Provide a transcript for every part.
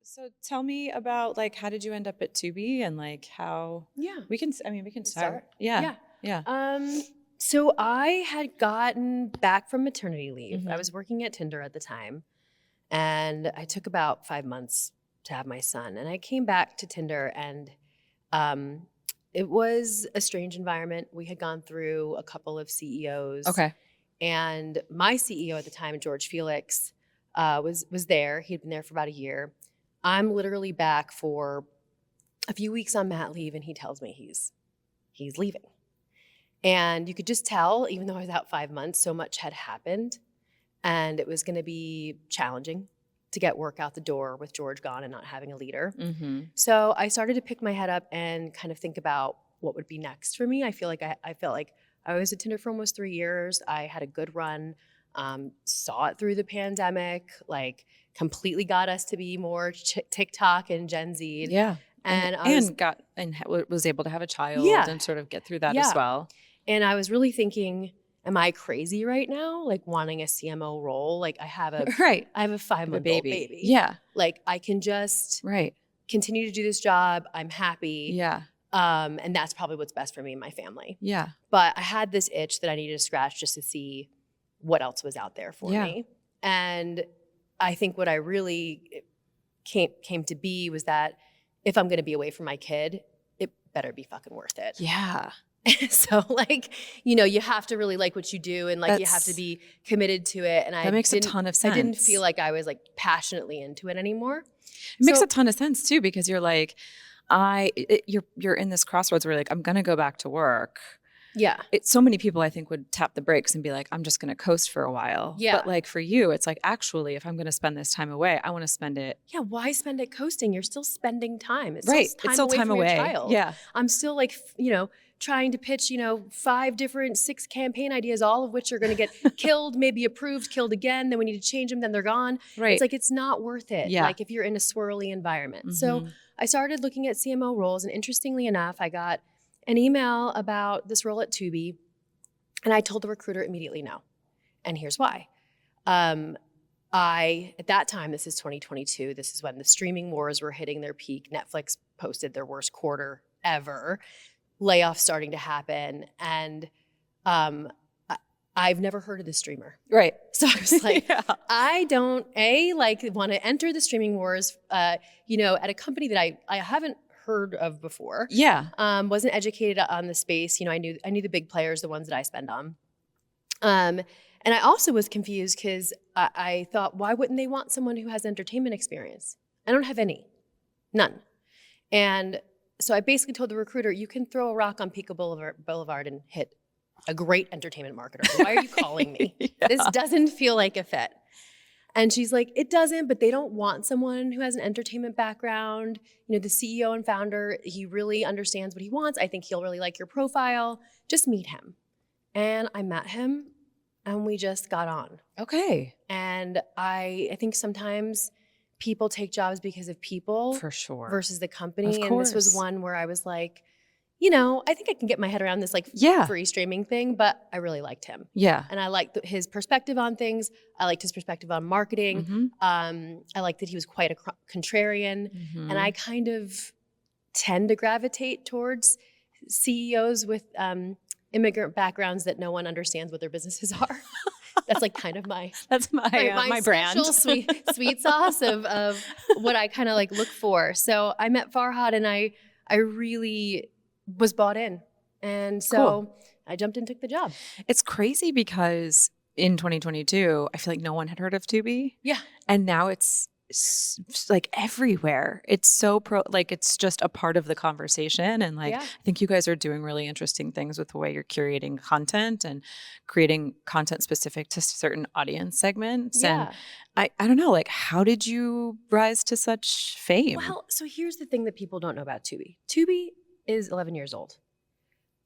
So tell me about like how did you end up at Tubi and like how we can start. Yeah. Yeah. Yeah. So I had gotten back from maternity leave. I Mhm. was working at Tinder at the time, and I took about 5 months to have my son. And I came back to Tinder, and um, it was a strange environment. We had gone through a couple of CEOs, Okay. and my CEO at the time, George Felix, was there. He'd been there for about a year. I'm literally back for a few weeks on mat leave, and he tells me he's leaving. And you could just tell, even though I was out 5 months, so much had happened, and it was going to be challenging to get work out the door with George gone and not having a leader. Mm-hmm. So I started to pick my head up and kind of think about what would be next for me. I feel like I felt like I was at Tinder for almost 3 years. I had a good run, saw it through the pandemic, like completely got us to be more TikTok and Gen Z. Yeah. And was able to have a child Yeah. and sort of get through that as Yeah. well. And I was really thinking, am I crazy right now? Like wanting a CMO role? Like I have a Right. 5-month-old baby. Yeah. Like I can just Right. continue to do this job. I'm happy. Yeah. And that's probably what's best for me and my family. Yeah. But I had this itch that I needed to scratch just to see what else was out there for me. And I think what I really came to be was that if I'm going to be away from my kid, it better be fucking worth it. Yeah. So like, you have to really like what you do, and like you have to be committed to it. And that makes a ton of sense. I didn't feel like I was like passionately into it anymore. It makes a ton of sense too, because you're like, you're in this crossroads where you're like, I'm going to go back to work. Yeah. So many people I think would tap the brakes and be like, I'm just going to coast for a while. Yeah. But like for you, it's like, actually, if I'm going to spend this time away, I want to spend it. Yeah. Why spend it coasting? You're still spending time. It's right. Still It's still time from away. Your child. Yeah. I'm still like, trying to pitch, 6 campaign ideas, all of which are going to get killed, maybe approved, killed again. Then we need to change them. Then they're gone. Right. It's like, it's not worth it. Yeah. Like if you're in a swirly environment. Mm-hmm. So I started looking at CMO roles, and interestingly enough, I got an email about this role at Tubi, and I told the recruiter immediately no. And here's why. At that time, this is 2022, this is when the streaming wars were hitting their peak. Netflix posted their worst quarter ever. Layoffs starting to happen. And I've never heard of this streamer. Right. So I was like, I don't, want to enter the streaming wars, at a company that I haven't heard of before. Yeah. Wasn't educated on the space. I knew the big players, the ones that I spend on. And I also was confused because I thought, why wouldn't they want someone who has entertainment experience? I don't have any. None. And so I basically told the recruiter, you can throw a rock on Pico Boulevard and hit a great entertainment marketer. Why are you calling me? Yeah. This doesn't feel like a fit. And she's like, it doesn't, but they don't want someone who has an entertainment background. The CEO and founder, he really understands what he wants. I think he'll really like your profile. Just meet him. And I met him, and we just got on. Okay. And I think sometimes people take jobs because of people. For sure. Versus the company. Of course. And this was one where I was like, I think I can get my head around this free streaming thing, but I really liked him. Yeah. And I liked his perspective on things. I liked his perspective on marketing. Mm-hmm. I liked that he was quite a contrarian. Mm-hmm. And I kind of tend to gravitate towards CEOs with immigrant backgrounds that no one understands what their businesses are. That's like kind of my my brand. Special sweet sauce of what I kind of like look for. So I met Farhad, and I really was bought in. And so I jumped and took the job. It's crazy because in 2022, I feel like no one had heard of Tubi. Yeah. And now it's like everywhere. It's so it's just a part of the conversation. And I think you guys are doing really interesting things with the way you're curating content and creating content specific to certain audience segments. Yeah. And I don't know, how did you rise to such fame? Well, so here's the thing that people don't know about Tubi. Tubi is 11 years old.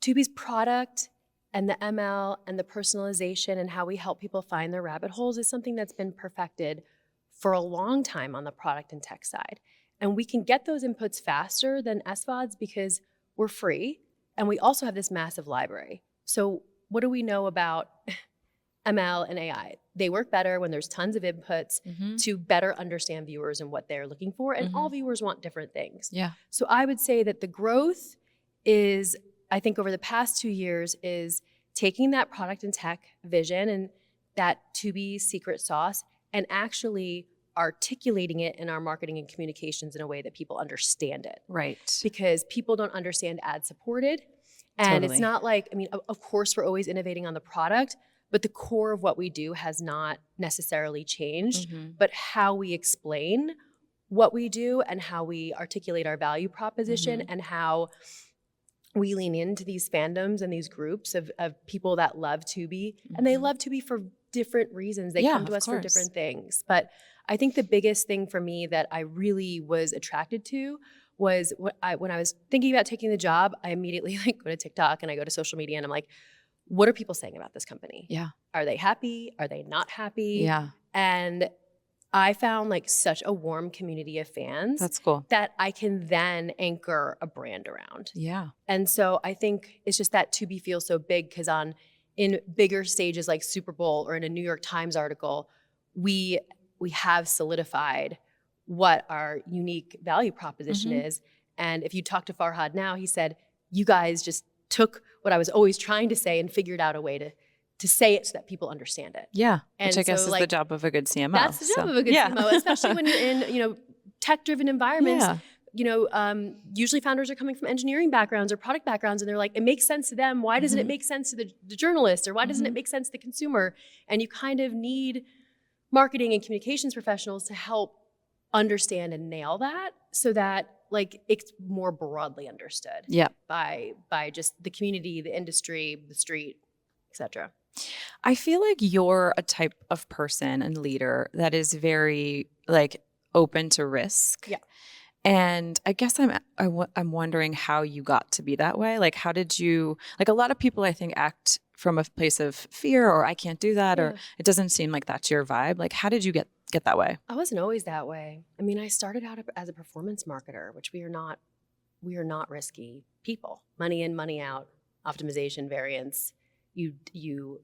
Tubi's product and the ML and the personalization and how we help people find their rabbit holes is something that's been perfected for a long time on the product and tech side. And we can get those inputs faster than SVODs because we're free, and we also have this massive library. So what do we know about ML and AI. They work better when there's tons of inputs to better understand viewers and what they're looking for. And all viewers want different things. Yeah. So I would say that the growth is, I think over the past 2 years, is taking that product and tech vision and that Tubi secret sauce and actually articulating it in our marketing and communications in a way that people understand it. Right. Because people don't understand ad supported. And it's not like, I mean, of course we're always innovating on the product, but the core of what we do has not necessarily changed. But how we explain what we do and how we articulate our value proposition and how we lean into these fandoms and these groups of people that love Tubi. And they love Tubi for different reasons. They come to us for different things. But I think the biggest thing for me that I really was attracted to was when I was thinking about taking the job, I immediately go to TikTok and I go to social media and I'm like, what are people saying about this company? Yeah. Are they happy? Are they not happy? Yeah. And I found such a warm community of fans. That's cool. That I can then anchor a brand around. Yeah. And so I think it's just that Tubi feels so big because in bigger stages like Super Bowl or in a New York Times article, we have solidified what our unique value proposition is. And if you talk to Farhad now, he said, you guys just took what I was always trying to say and figured out a way to say it so that people understand it. Yeah, and which I guess is the job of a good CMO. That's the job of a good CMO, especially when you're in, tech-driven environments. Usually founders are coming from engineering backgrounds or product backgrounds, and they're like, it makes sense to them. Why doesn't it make sense to the journalist, or why doesn't it make sense to the consumer? And you kind of need marketing and communications professionals to help understand and nail that so that it's more broadly understood by just the community, the industry, the street, etc. I feel like you're a type of person and leader that is very open to risk. Yeah. And I guess I'm wondering how you got to be that way. How did you, a lot of people I think act from a place of fear or I can't do that or it doesn't seem like that's your vibe. How did you get that way? I wasn't always that way. I mean, I started out as a performance marketer, which we are not risky people. Money in, money out, optimization, variance. You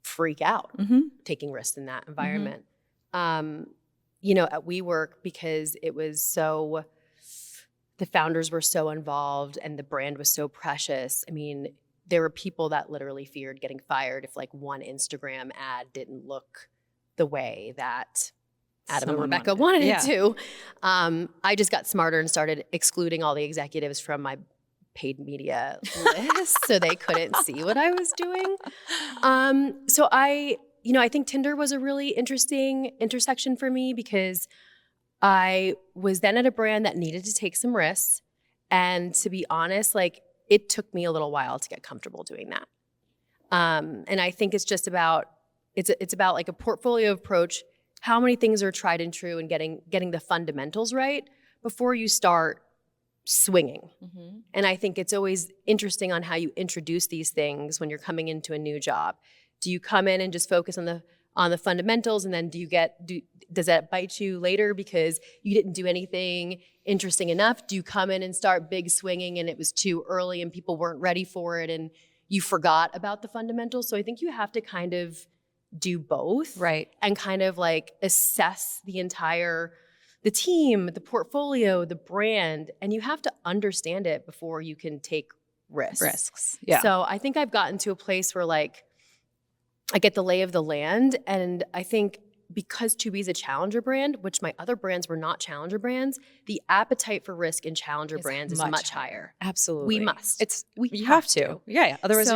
freak out taking risks in that environment. At WeWork, because it was the founders were so involved and the brand was so precious. I mean, there were people that literally feared getting fired if one Instagram ad didn't look the way that Adam and Rebecca wanted it to. I just got smarter and started excluding all the executives from my paid media list so they couldn't see what I was doing. So I think Tinder was a really interesting intersection for me because I was then at a brand that needed to take some risks. And to be honest, it took me a little while to get comfortable doing that. And I think it's just about, it's about a portfolio approach, how many things are tried and true and getting the fundamentals right before you start swinging. And I think it's always interesting on how you introduce these things when you're coming into a new job. Do you come in and just focus on the fundamentals, and then does that bite you later because you didn't do anything interesting enough? Do you come in and start big swinging and it was too early and people weren't ready for it and you forgot about the fundamentals? So I think you have to kind of do both, right? And kind of assess the team, the portfolio, the brand, and you have to understand it before you can take risks. Yeah. So I think I've gotten to a place where I get the lay of the land, and I think because Tubi's a challenger brand, which my other brands were not challenger brands, the appetite for risk in challenger brands is much higher. Absolutely. We must. You have to. Yeah. Otherwise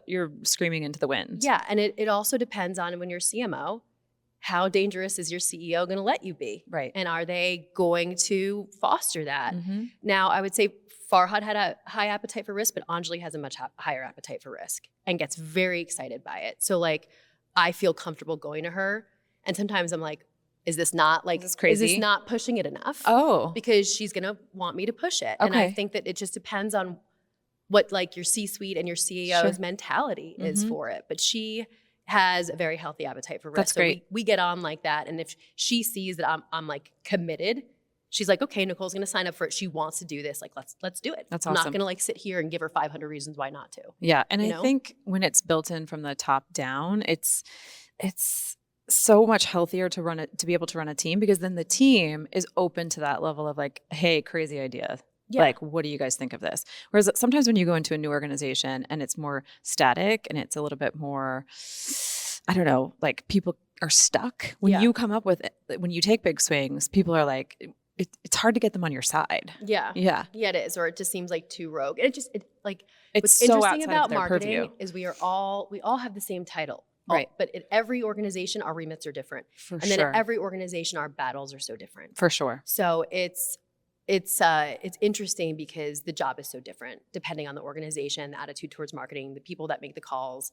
you're screaming into the wind. Yeah. And it also depends on when you're CMO, how dangerous is your CEO going to let you be? Right. And are they going to foster that? Now, I would say Farhad had a high appetite for risk, but Anjali has a much higher appetite for risk and gets very excited by it. So I feel comfortable going to her. And sometimes I'm like, is this not crazy? Is this not pushing it enough? Oh. Because she's going to want me to push it. Okay. And I think that it just depends on what your C-suite and your CEO's mentality is for it. But she has a very healthy appetite for risk. That's great. So we get on like that. And if she sees that I'm committed, she's like, okay, Nicole's going to sign up for it. She wants to do this. Like, let's do it. That's I'm awesome. not going to like sit here and give her 500 reasons why not to. Yeah. And I think when it's built in from the top down, it's so much healthier to be able to run a team, because then the team is open to that level of like, hey, crazy idea. Yeah. Like, what do you guys think of this? Whereas sometimes when you go into a new organization and it's more static and it's a little bit more, I don't know, like people are stuck. When you come up with it, when you take big swings, people are like, it's hard to get them on your side. Yeah. Yeah. Yeah, it is. Or it just seems like too rogue. And it's what's so interesting about marketing purview. Is we all have the same title. Right. But at every organization, our remits are different. And then at every organization, our battles are so different. For sure. So it's interesting because the job is so different depending on the organization, the attitude towards marketing, the people that make the calls,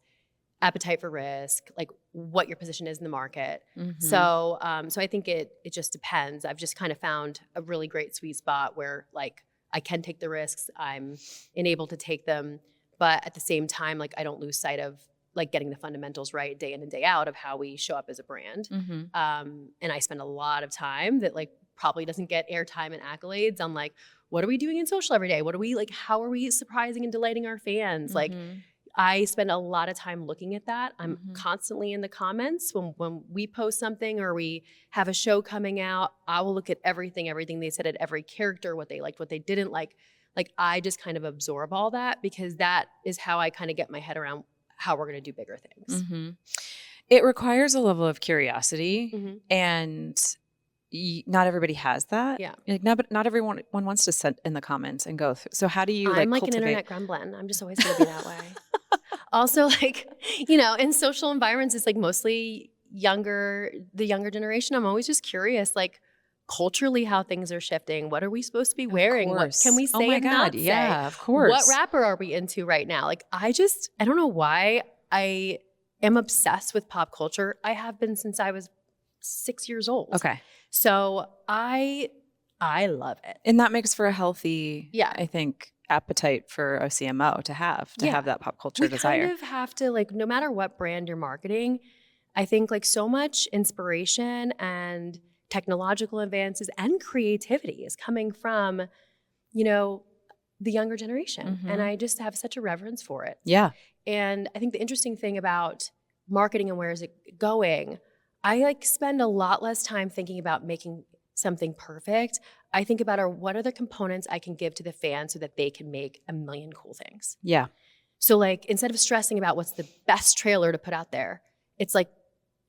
appetite for risk, like what your position is in the market. Mm-hmm. So I think it just depends. I've just kind of found a really great sweet spot where like I can take the risks, I'm enabled to take them, but at the same time, like I don't lose sight of like getting the fundamentals right day in and day out of how we show up as a brand. Mm-hmm. And I spend a lot of time that like probably doesn't get airtime and accolades on like, what are we doing in social every day? What are we like, how are we surprising and delighting our fans? Mm-hmm. Like I spend a lot of time looking at that. I'm constantly in the comments when we post something or we have a show coming out, I will look at everything they said, at every character, what they liked, what they didn't like. Like I just kind of absorb all that because that is how I kind of get my head around how we're going to do bigger things. Mm-hmm. It requires a level of curiosity and not everybody has that. Yeah. Like not everyone wants to sit in the comments and go through. So how do you I'm like an internet gremlin. I'm just always going to be that way. Also, like, in social environments, it's like mostly the younger generation. I'm always just curious, like culturally how things are shifting. What are we supposed to be wearing? What can we say and not say? Yeah, of course. What rapper are we into right now? Like, I don't know why I am obsessed with pop culture. I have been since I was 6 years old. Okay. So I love it. And that makes for a healthy, I think, appetite for a CMO to have that pop culture desire. We kind of have to, like, no matter what brand you're marketing, I think like so much inspiration and technological advances and creativity is coming from, the younger generation. Mm-hmm. And I just have such a reverence for it. Yeah. And I think the interesting thing about marketing and where is it going, I like spend a lot less time thinking about making something perfect. I think about what are the components I can give to the fan so that they can make a million cool things. Yeah. So like instead of stressing about what's the best trailer to put out there, it's like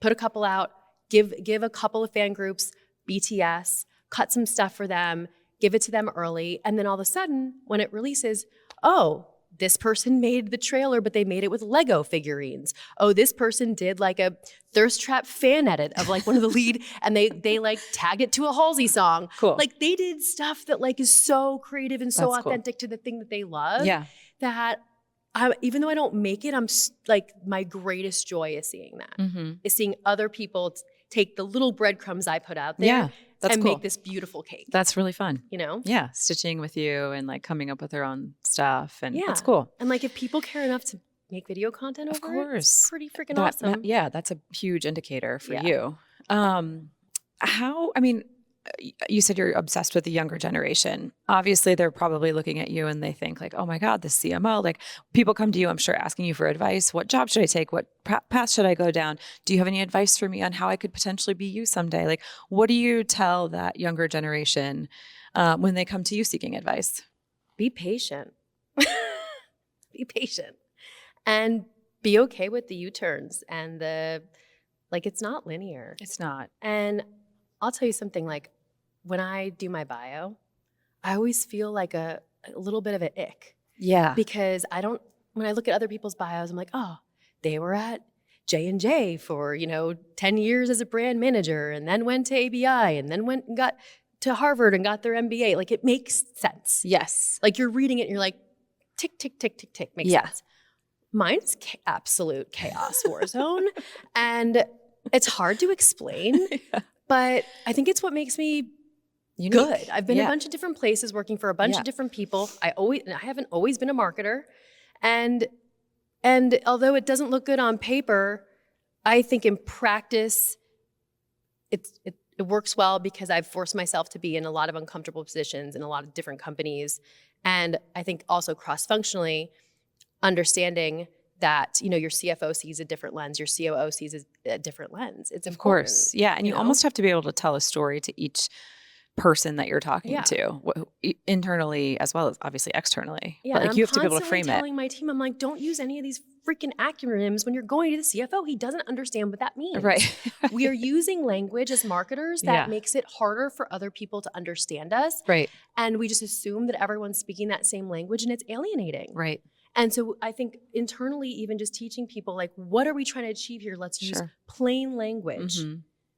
put a couple out, give a couple of fan groups BTS, cut some stuff for them, give it to them early, and then all of a sudden when it releases, oh, this person made the trailer, but they made it with Lego figurines. Oh, this person did like a thirst trap fan edit of like one of the lead, and they like tag it to a Halsey song. Cool. Like they did stuff that like is so creative and so authentic to the thing that they love. Yeah. That even though I don't make it, I'm like my greatest joy is seeing that. Mm-hmm. Is seeing other people take the little breadcrumbs I put out there. Yeah. That's and cool. Make this beautiful cake. That's really fun. Yeah, stitching with you and like coming up with their own stuff, and that's cool. And like if people care enough to make video content over it's pretty freaking awesome. Yeah, that's a huge indicator for you. You said you're obsessed with the younger generation. Obviously, they're probably looking at you and they think like, oh my God, this CMO. Like people come to you, I'm sure, asking you for advice. What job should I take? What path should I go down? Do you have any advice for me on how I could potentially be you someday? Like, what do you tell that younger generation when they come to you seeking advice? Be patient. Be patient. And be okay with the U-turns and it's not linear. It's not. And I'll tell you something, like when I do my bio, I always feel like a little bit of an ick. Yeah. Because when I look at other people's bios, I'm like, oh, they were at J&J for, 10 years as a brand manager and then went to ABI and then went and got to Harvard and got their MBA. Like it makes sense. Yes. Like you're reading it and you're like, tick, tick, tick, tick, tick, makes sense. Mine's absolute chaos war zone. And it's hard to explain. But I think it's what makes me unique. Good. I've been a bunch of different places working for a bunch of different people. I haven't always been a marketer. And although it doesn't look good on paper, I think in practice, it It works well because I've forced myself to be in a lot of uncomfortable positions in a lot of different companies. And I think also cross-functionally, understanding that, your CFO sees a different lens, your COO sees a different lens. It's Of important, course. Yeah. And you almost have to be able to tell a story to each person that you're talking to, internally as well as obviously externally. Yeah, But like and you I'm have to be able to frame constantly it. telling my team, I'm like, don't use any of these freaking acronyms when you're going to the CFO. He doesn't understand what that means. Right. We are using language as marketers that makes it harder for other people to understand us. Right. And we just assume that everyone's speaking that same language, and it's alienating. Right. And so I think internally, even just teaching people, like, what are we trying to achieve here? Let's use plain language.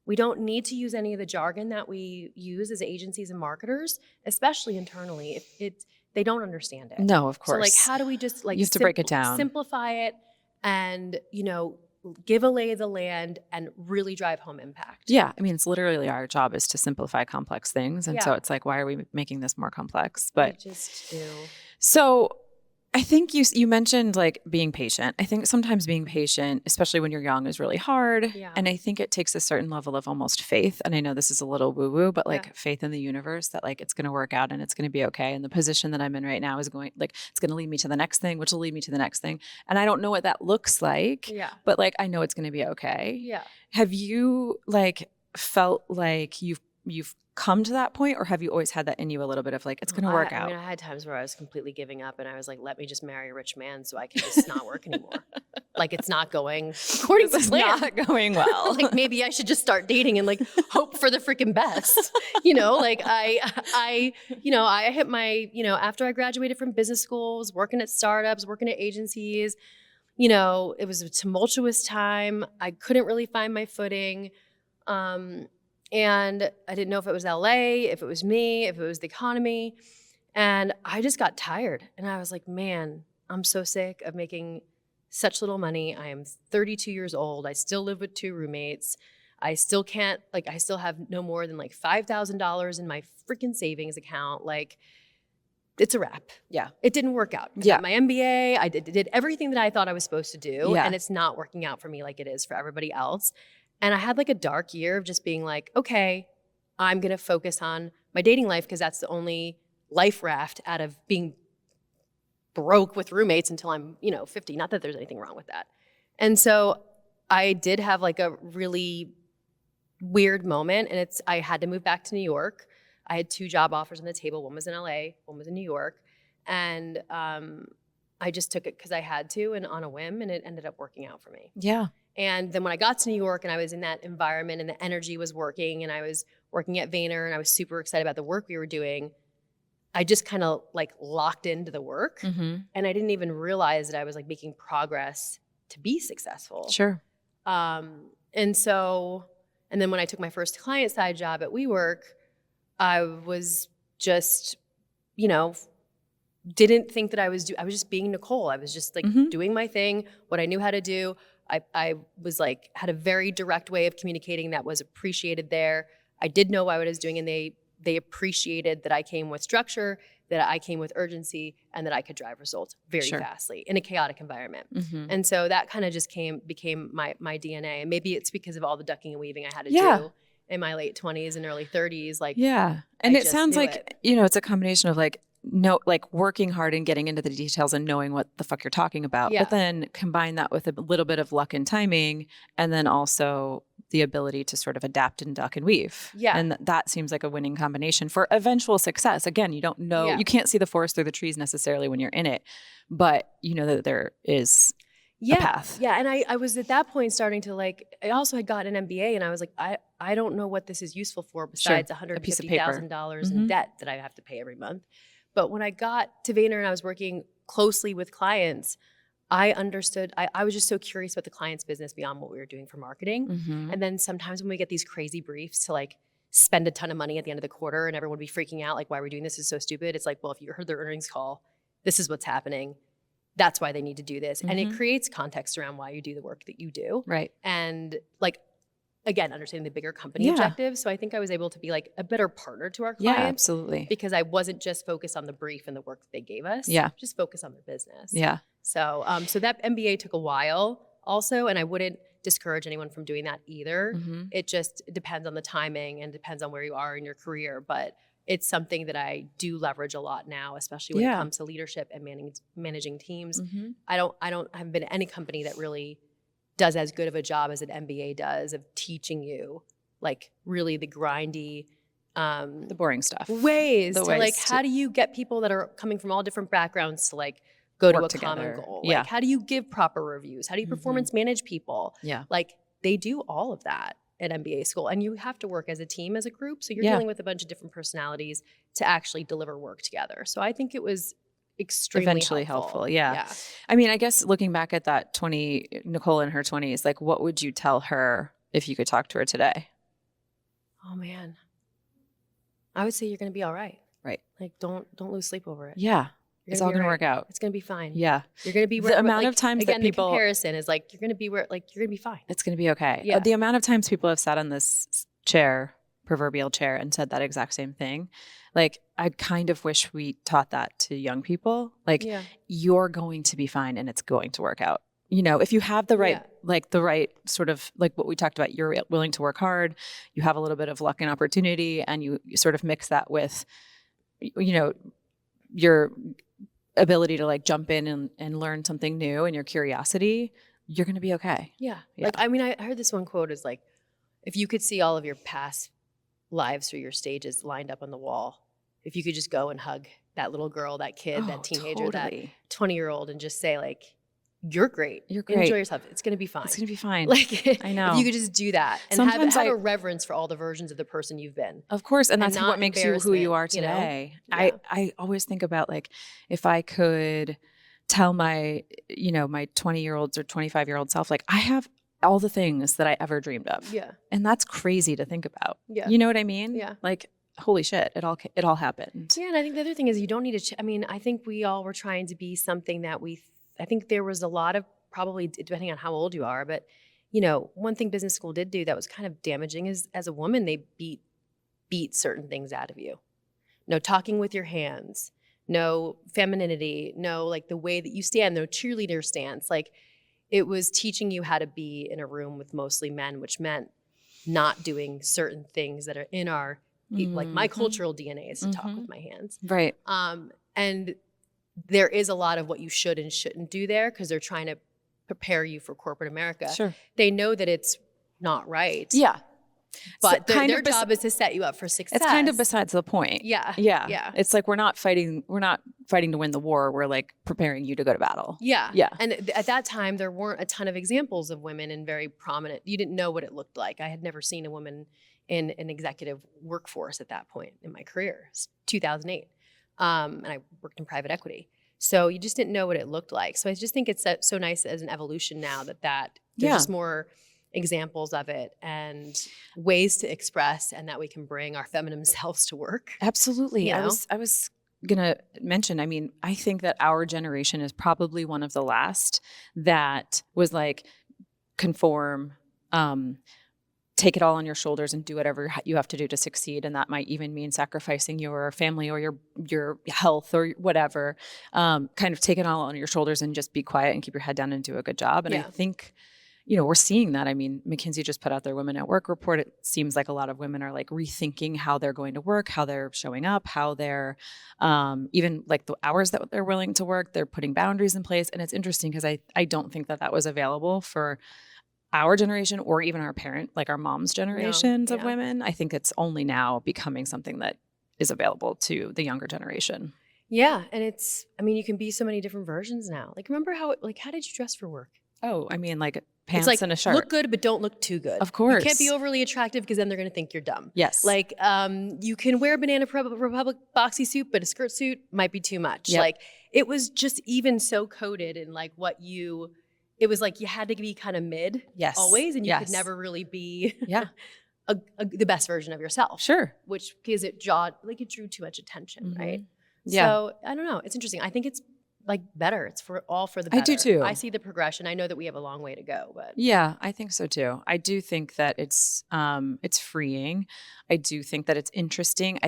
We don't need to use any of the jargon that we use as agencies and marketers, especially internally. They don't understand it. No, of course. So like, how do we just like you have to break it down, simplify it, and give a lay of the land and really drive home impact? Yeah, I mean, it's literally our job is to simplify complex things, and so it's like, why are we making this more complex? But we just do. So I think you mentioned like being patient. I think sometimes being patient, especially when you're young, is really hard. Yeah. And I think it takes a certain level of almost faith. And I know this is a little woo-woo, but like faith in the universe that like it's going to work out and it's going to be okay. And the position that I'm in right now is going like it's going to lead me to the next thing, which will lead me to the next thing. And I don't know what that looks like. Yeah. But like I know it's going to be okay. Yeah. Have you like felt like you've come to that point, or have you always had that in you a little bit of like, it's going to work out? I mean, I had times where I was completely giving up and I was like, let me just marry a rich man so I can just not work anymore. Like, it's not going according to plan. Not going well. Like, maybe I should just start dating and like hope for the freaking best. Like I hit my, after I graduated from business schools, working at startups, working at agencies, it was a tumultuous time. I couldn't really find my footing. And I didn't know if it was LA, if it was me, if it was the economy. And I just got tired. And I was like, man, I'm so sick of making such little money. I am 32 years old. I still live with 2 roommates. I still can't, I still have no more than like $5,000 in my freaking savings account. Like, it's a wrap. Yeah. It didn't work out. I got my MBA. I did everything that I thought I was supposed to do. Yeah. And it's not working out for me like it is for everybody else. And I had like a dark year of just being like, okay, I'm going to focus on my dating life because that's the only life raft out of being broke with roommates until I'm, 50. Not that there's anything wrong with that. And so I did have like a really weird moment, and I had to move back to New York. I had 2 job offers on the table. One was in LA, one was in New York. And I just took it because I had to and on a whim, and it ended up working out for me. Yeah. And then when I got to New York and I was in that environment and the energy was working and I was working at Vayner and I was super excited about the work we were doing, I just kind of like locked into the work. And I didn't even realize that I was like making progress to be successful. Sure. And then when I took my first client side job at WeWork, I was just, didn't think that I was just being Nicole. I was just like doing my thing, what I knew how to do. I was like, had a very direct way of communicating that was appreciated there. I did know what I was doing, and they appreciated that I came with structure, that I came with urgency, and that I could drive results very fastly in a chaotic environment. And so that kind of just became my DNA. And maybe it's because of all the ducking and weaving I had to do in my late 20s and early 30s. Like, and it sounds like, it's a combination of like, working hard and getting into the details and knowing what the fuck you're talking about, but then combine that with a little bit of luck and timing, and then also the ability to sort of adapt and duck and weave. Yeah. And that seems like a winning combination for eventual success. Again, you don't know, you can't see the forest through the trees necessarily when you're in it, but you know that there is a path. Yeah. And I was at that point starting to I also had gotten an MBA, and I was like, I don't know what this is useful for besides $150,000 in debt that I have to pay every month. But when I got to Vayner and I was working closely with clients, I understood, I was just so curious about the client's business beyond what we were doing for marketing. And then sometimes when we get these crazy briefs to spend a ton of money at the end of the quarter and everyone would be freaking out, like, why we're doing this is so stupid. It's like, well, if you heard their earnings call, this is what's happening. That's why they need to do this. And it creates context around why you do the work that you do. Right. And again, understanding the bigger company objectives. So I think I was able to be a better partner to our clients. Yeah, absolutely. Because I wasn't just focused on the brief and the work that they gave us. Yeah. Just focus on their business. Yeah. So that MBA took a while also, and I wouldn't discourage anyone from doing that either. It just depends on the timing and depends on where you are in your career. But it's something that I do leverage a lot now, especially when it comes to leadership and managing teams. I haven't been at any company that really does as good of a job as an MBA does of teaching you like really the grindy, the boring stuff ways to like, how do you get people that are coming from all different backgrounds to like go to a common goal? Like, how do you give proper reviews? How do you performance manage people? Like, they do all of that at MBA school, and you have to work as a team, as a group. So you're dealing with a bunch of different personalities to actually deliver work together. So I think it was extremely helpful. Yeah. I mean, I guess looking back at that Nicole in her 20s, like what would you tell her if you could talk to her today? Oh man. I would say you're going to be all right. Right. Like don't lose sleep over it. Yeah. It's all going to work out. It's going to be fine. Yeah. You're going to be where, the amount of times again, that people, the comparison is like, you're going to be where, like, you're going to be fine. It's going to be okay. Yeah. The amount of times people have sat on this proverbial chair and said that exact same thing. Like, I kind of wish we taught that to young people. Like, you're going to be fine and it's going to work out. You know, if you have the right, like the right sort of like what we talked about, you're willing to work hard, you have a little bit of luck and opportunity, and you sort of mix that with, you know, your ability to like jump in and learn something new and your curiosity, you're going to be okay. Yeah. Like, I mean, I heard this one quote is like, if you could see all of your past lives through your stages lined up on the wall, if you could just go and hug that little girl, that kid, that teenager, that 20-year-old and just say like, you're great. You're great. Enjoy yourself. It's going to be fine. It's going to be fine. Like, I know. If you could just do that and sometimes have a reverence for all the versions of the person you've been. Of course. And that's what makes you who you are today. You know? I always think about like, if I could tell my 20-year-olds or 25-year-old self, like I have all the things that I ever dreamed of. Yeah. And that's crazy to think about. Yeah. You know what I mean? Yeah. Like, holy shit, it all happened. Yeah. And I think the other thing is you don't need to, I mean, I think we all were trying to be something that I think there was a lot of, probably depending on how old you are, but you know, one thing business school did do that was kind of damaging is as a woman, they beat certain things out of you. No talking with your hands, no femininity, no like the way that you stand, no cheerleader stance. Like it was teaching you how to be in a room with mostly men, which meant not doing certain things that are in our, like my cultural DNA is to talk with my hands. Right. And there is a lot of what you should and shouldn't do there because they're trying to prepare you for corporate America. Sure. They know that it's not right. Yeah. But so their job is to set you up for success. It's kind of besides the point. Yeah. Yeah. Yeah. It's like we're not fighting to win the war. We're like preparing you to go to battle. Yeah. Yeah. And at that time, there weren't a ton of examples of women in very prominent, you didn't know what it looked like. I had never seen a woman in an executive workforce at that point in my career. It's 2008. And I worked in private equity. So you just didn't know what it looked like. So I just think it's so nice as an evolution now that there's just more examples of it and ways to express and that we can bring our feminine selves to work. Absolutely. You know? I was going to mention, I mean, I think that our generation is probably one of the last that was like conform, take it all on your shoulders and do whatever you have to do to succeed. And that might even mean sacrificing your family or your health or whatever, kind of take it all on your shoulders and just be quiet and keep your head down and do a good job. And I think, we're seeing that. I mean, McKinsey just put out their Women at Work report. It seems like a lot of women are like rethinking how they're going to work, how they're showing up, how they're even like the hours that they're willing to work, they're putting boundaries in place. And it's interesting because I don't think that was available for our generation or even our our mom's generations of women. I think it's only now becoming something that is available to the younger generation. Yeah. And you can be so many different versions now. Like, remember how did you dress for work? Oh, I mean, like pants it's like, and a shirt. Look good, but don't look too good. Of course. You can't be overly attractive because then they're going to think you're dumb. Yes. Like, you can wear a Banana Republic boxy suit, but a skirt suit might be too much. Yep. Like, it was just even so coded in like it was like you had to be kind of mid always, and you could never really be the best version of yourself. Sure. Which, because it drew too much attention, right? Yeah. So, I don't know. It's interesting. I think it's like better. It's for the better. I do too. I see the progression. I know that we have a long way to go, but yeah, I think so too. I do think that it's freeing. I do think that it's interesting.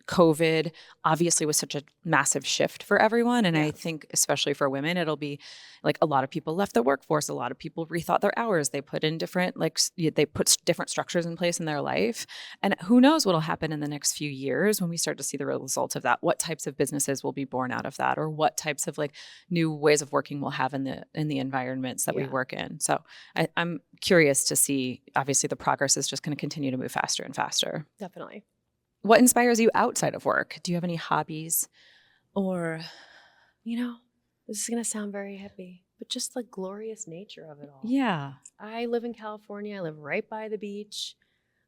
COVID obviously was such a massive shift for everyone. And I think especially for women, it'll be like a lot of people left the workforce. A lot of people rethought their hours. They put in different, they put different structures in place in their life. And who knows what'll happen in the next few years when we start to see the results of that. What types of businesses will be born out of that, or what types of like new ways of working we'll have in the environments that we work in. So I'm curious to see, obviously the progress is just going to continue to move faster and faster. Definitely. What inspires you outside of work? Do you have any hobbies? Or, this is going to sound very hippie, but just the glorious nature of it all. Yeah. I live in California. I live right by the beach.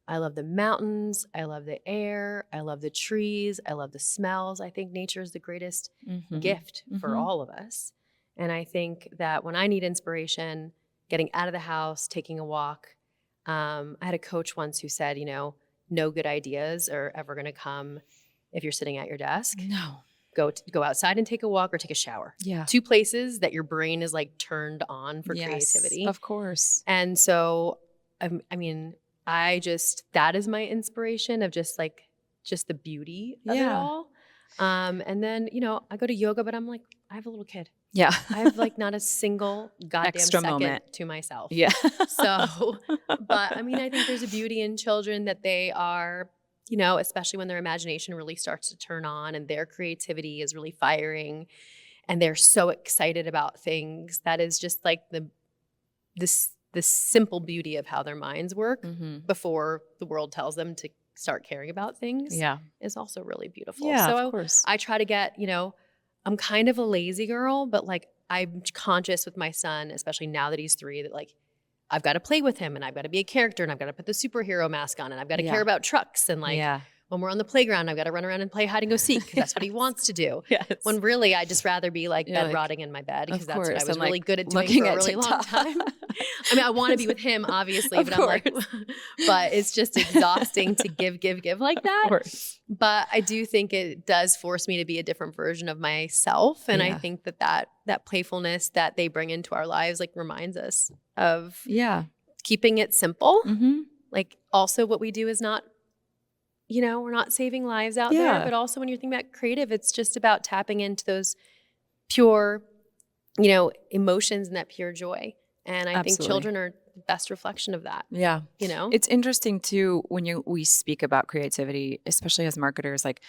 I love the mountains. I love the air. I love the trees. I love the smells. I think nature is the greatest gift for all of us. And I think that when I need inspiration, getting out of the house, taking a walk, I had a coach once who said, no good ideas are ever going to come if you're sitting at your desk. No. Go outside and take a walk or take a shower. Yeah. 2 places that your brain is like turned on for creativity. Of course. And so, that is my inspiration of just the beauty of it all. And then, I go to yoga, but I'm like, I have a little kid. Yeah. I have like not a single goddamn extra second moment to myself. Yeah. So, but I think there's a beauty in children that they are, especially when their imagination really starts to turn on and their creativity is really firing and they're so excited about things. That is just like the simple beauty of how their minds work before the world tells them to start caring about things is also really beautiful. Yeah, so of course. I try to get, I'm kind of a lazy girl, but like I'm conscious with my son, especially now that he's 3, that like I've got to play with him and I've got to be a character and I've got to put the superhero mask on and I've got to care about trucks and like when we're on the playground, I've got to run around and play hide and go seek because that's what he wants to do. Yes. When really I'd just rather be like bed rotting in my bed because that's what I was really good at doing for a really long time. I want to be with him obviously, but I'm like, but it's just exhausting to give like that. Of course. But I do think it does force me to be a different version of myself. And I think that playfulness that they bring into our lives like reminds us of keeping it simple. Like also what we do is not, we're not saving lives out there, but also when you're thinking about creative, it's just about tapping into those pure, emotions and that pure joy. And I think children are the best reflection of that. Yeah. It's interesting too, when we speak about creativity, especially as marketers, like,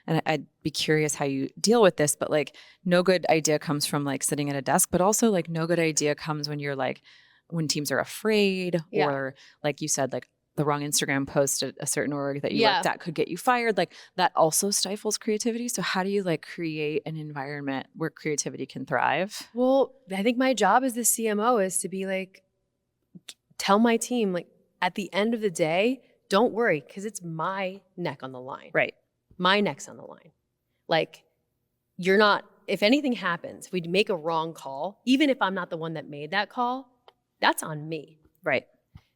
and I'd be curious how you deal with this, but like no good idea comes from like sitting at a desk, but also like no good idea comes when you're like, when teams are afraid or like you said, like the wrong Instagram post at a certain org that you worked at could get you fired. Like that also stifles creativity. So how do you like create an environment where creativity can thrive? Well, I think my job as the CMO is to be like, tell my team, like at the end of the day, don't worry, because it's my neck on the line. Right. My neck's on the line. Like if anything happens, if we make a wrong call, even if I'm not the one that made that call, that's on me. Right.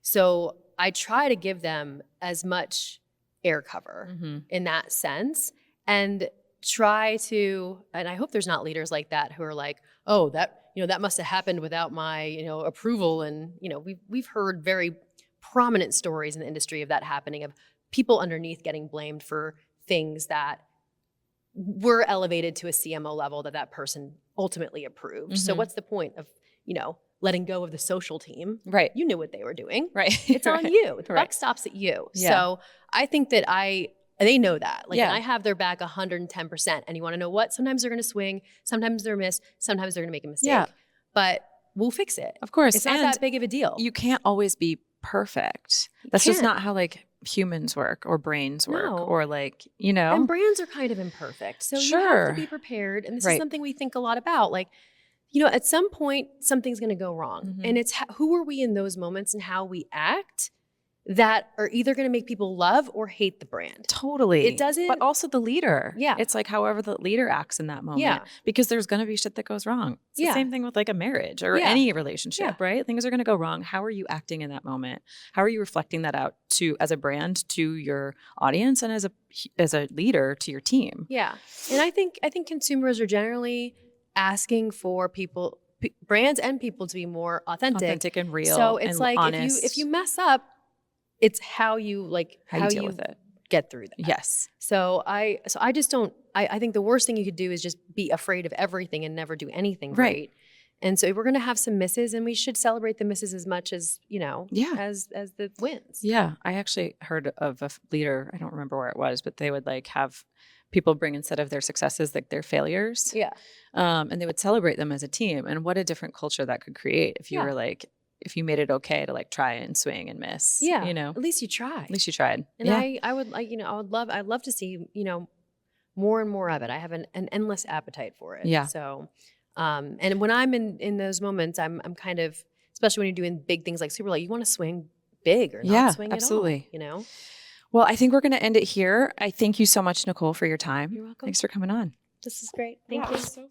So I try to give them as much air cover in that sense and try to, and I hope there's not leaders like that who are like, oh, that must have happened without my, approval. And, we've heard very prominent stories in the industry of that happening, of people underneath getting blamed for things that were elevated to a CMO level that person ultimately approved. So what's the point of, letting go of the social team? Right. You knew what they were doing. Right. It's on you. The buck stops at you. Yeah. So I think that they know that. Like, and I have their back 110%. And you want to know what? Sometimes they're going to swing. Sometimes they're miss. Sometimes they're going to make a mistake. Yeah. But we'll fix it. Of course. It's not that big of a deal. You can't always be perfect. That's just not how like humans work or brains work or like, And brands are kind of imperfect. So you have to be prepared. And this is something we think a lot about. Like, at some point, something's going to go wrong. And it's who are we in those moments and how we act that are either going to make people love or hate the brand. Totally. It doesn't. But also the leader. Yeah. It's like however the leader acts in that moment. Yeah. Because there's going to be shit that goes wrong. It's the same thing with like a marriage or any relationship, right? Things are going to go wrong. How are you acting in that moment? How are you reflecting that out as a brand to your audience and as a leader to your team? Yeah. And I think consumers are generally asking for brands and people to be more authentic and real. So it's and like honest. if you mess up, it's how you how you deal with it. get through that. Yes. So I just don't, I think the worst thing you could do is just be afraid of everything and never do anything Right. great. And so we're going to have some misses, and we should celebrate the misses as much as, Yeah. as the wins. Yeah. I actually heard of a leader, I don't remember where it was, but they would like have people bring, instead of their successes, like their failures. Yeah. And they would celebrate them as a team. And what a different culture that could create if you were like, if you made it okay to like try and swing and miss. Yeah. You know, At least you tried. at least you tried. And I would like, I'd love to see, more and more of it. I have an endless appetite for it. Yeah. So, and when I'm in those moments, I'm kind of, especially when you're doing big things like Super Light, you want to swing big or not swing absolutely. at all, Well, I think we're going to end it here. I thank you so much, Nicole, for your time. You're welcome. Thanks for coming on. This is great. Thank you. So fun.